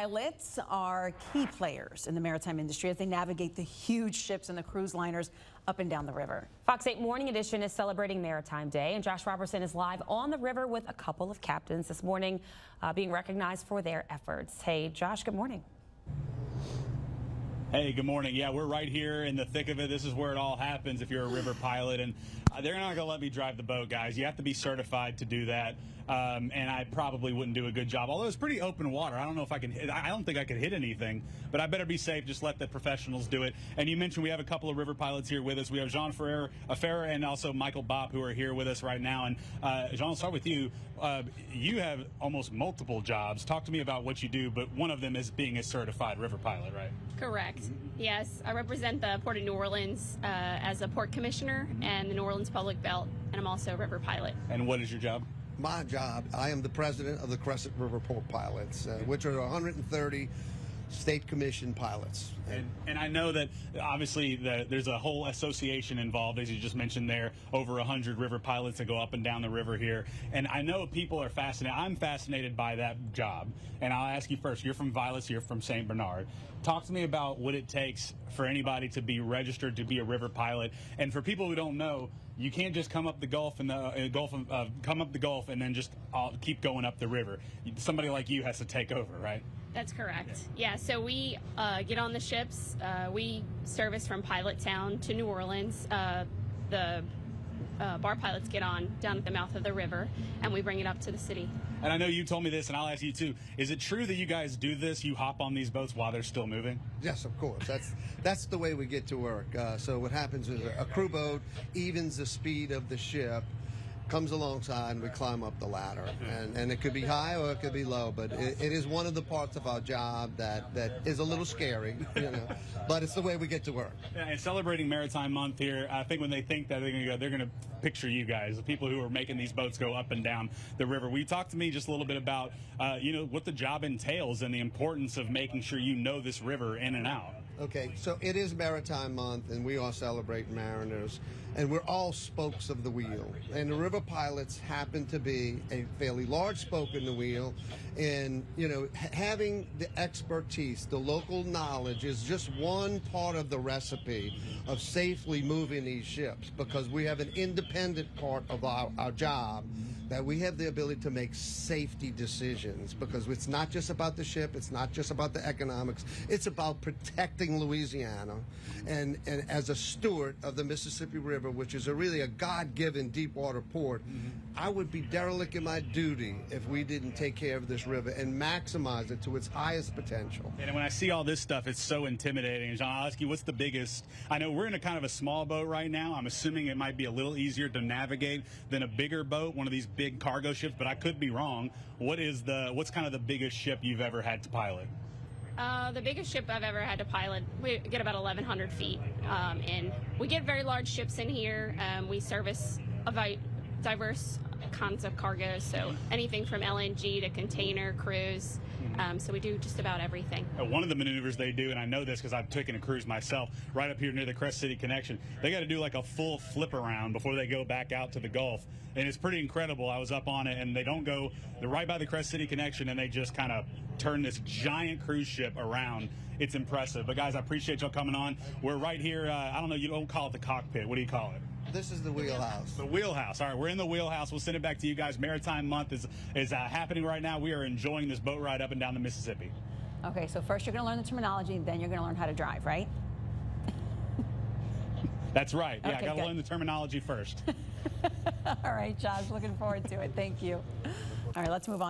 Pilots are key players in the maritime industry as they navigate the huge ships and the cruise liners up and down the river. Fox 8 Morning Edition is celebrating Maritime Day, and Josh Robertson is live on the river with a couple of captains this morning being recognized for their efforts. Hey, Josh, good morning. Hey, good morning. Yeah, we're right here in the thick of it. This is where it all happens if you're a river pilot, and they're not going to let me drive the boat, guys. You have to be certified to do that, and I probably wouldn't do a good job. Although it's pretty open water, I don't know if I can hit. I don't think I could hit anything, but I better be safe. Just let the professionals do it. And you mentioned we have a couple of river pilots here with us. We have Jean Ferrer and also Michael Bopp, who are here with us right now. And Jean, I'll start with you. You have almost multiple jobs. Talk to me about what you do, but one of them is being a certified river pilot, right? Correct. Yes, I represent the Port of New Orleans as a port commissioner and the New Orleans Public Belt, and I'm also a river pilot. And what is your job? My job, I am the president of the Crescent River Port Pilots, which are 130 state commissioned pilots. And I know that obviously there's a whole association involved, as you just mentioned there, over 100 river pilots that go up and down the river here. And I know people are fascinated. I'm fascinated by that job. And I'll ask you first, you're from Vilas, you're from St. Bernard. Talk to me about what it takes for anybody to be registered to be a river pilot. And for people who don't know, you can't just come up the Gulf and come up the Gulf and then just keep going up the river. Somebody like you has to take over, right? That's correct. Yeah, so we get on the ships. We service from Pilot Town to New Orleans. The bar pilots get on down at the mouth of the river, and we bring it up to the city. And I know you told me this, and I'll ask you too. Is it true that you guys do this? You hop on these boats while they're still moving? Yes, of course. That's the way we get to work. So what happens is a crew boat evens the speed of the ship, comes alongside, and we climb up the ladder. And it could be high or it could be low, but it is one of the parts of our job that is a little scary, you know, but it's the way we get to work. Yeah, and celebrating Maritime Month here, I think when they think that they're going to picture you guys, the people who are making these boats go up and down the river. Will you talk to me just a little bit about, what the job entails and the importance of making sure you know this river in and out? Okay, so it is Maritime Month, and we are celebrating mariners, and we're all spokes of the wheel. And the river pilots happen to be a fairly large spoke in the wheel, and, having the expertise, the local knowledge is just one part of the recipe of safely moving these ships, because we have an independent part of our job that we have the ability to make safety decisions, because it's not just about the ship, it's not just about the economics, it's about protecting Louisiana. And as a steward of the Mississippi River, which is really a God-given deep water port, I would be derelict in my duty if we didn't take care of this river and maximize it to its highest potential. And when I see all this stuff, it's so intimidating. John, I'll ask you, what's the biggest? I know we're in a kind of a small boat right now. I'm assuming it might be a little easier to navigate than a bigger boat, one of these big cargo ships, but I could be wrong. What's kind of the biggest ship you've ever had to pilot? The biggest ship I've ever had to pilot, we get about 1,100 feet in. We get very large ships in here. We service diverse kinds of cargoes, so anything from LNG to container, cruise. So we do just about everything. One of the maneuvers they do, and I know this because I've taken a cruise myself, right up here near the Crest City Connection, they got to do like a full flip around before they go back out to the Gulf. And it's pretty incredible. I was up on it, and they're right by the Crest City Connection, and they just kind of turn this giant cruise ship around. It's impressive. But guys, I appreciate y'all coming on. We're right here. I don't know, you don't call it the cockpit. What do you call it? This is the wheelhouse. The wheelhouse. All right, we're in the wheelhouse. We'll send it back to you guys. Maritime Month is happening right now. We are enjoying this boat ride up and down the Mississippi. Okay, so first you're going to learn the terminology, then you're going to learn how to drive, right? That's right. Yeah, Okay, I got to good. learn the terminology first. All right, Josh, looking forward to it. Thank you. All right, let's move on.